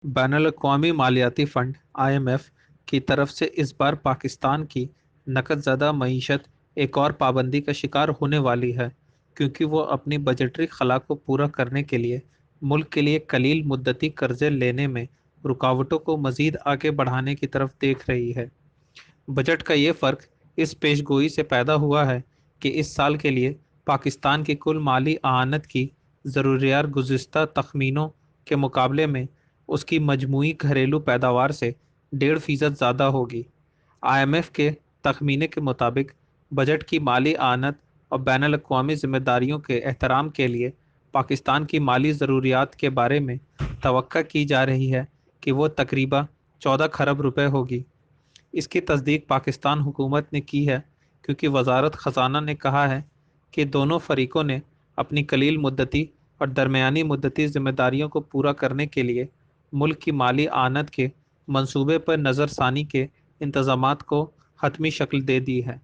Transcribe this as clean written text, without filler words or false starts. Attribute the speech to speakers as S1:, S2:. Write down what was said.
S1: بین الاقوامی مالیاتی fund (IMF) کی طرف سے اس بار پاکستان کی نقد زدہ معیشت ایک اور پابندی کا شکار ہونے والی ہے، کیونکہ وہ اپنی بجٹری خلا کو پورا کرنے کے لیے ملک کے لیے قلیل مدتی قرضے لینے میں رکاوٹوں کو مزید آگے بڑھانے کی طرف دیکھ رہی ہے۔ بجٹ کا یہ فرق اس پیش گوئی سے پیدا ہوا ہے کہ اس سال کے لیے پاکستان کی کل مالی اعانت کی ضروریات گزشتہ تخمینوں کے مقابلے میں اس کی مجموعی گھریلو پیداوار سے 1.5% زیادہ ہوگی۔ IMF کے تخمینے کے مطابق بجٹ کی مالی اعانت اور بین الاقوامی ذمہ داریوں کے احترام کے لیے پاکستان کی مالی ضروریات کے بارے میں توقع کی جا رہی ہے کہ وہ تقریباً 14 کھرب روپے ہوگی۔ اس کی تصدیق پاکستان حکومت نے کی ہے، کیونکہ وزارت خزانہ نے کہا ہے کہ دونوں فریقوں نے اپنی قلیل مدتی اور درمیانی مدتی ذمہ داریوں کو پورا کرنے کے لیے ملک کی مالی اعانت کے منصوبے پر نظر ثانی کے انتظامات کو حتمی شکل دے دی ہے۔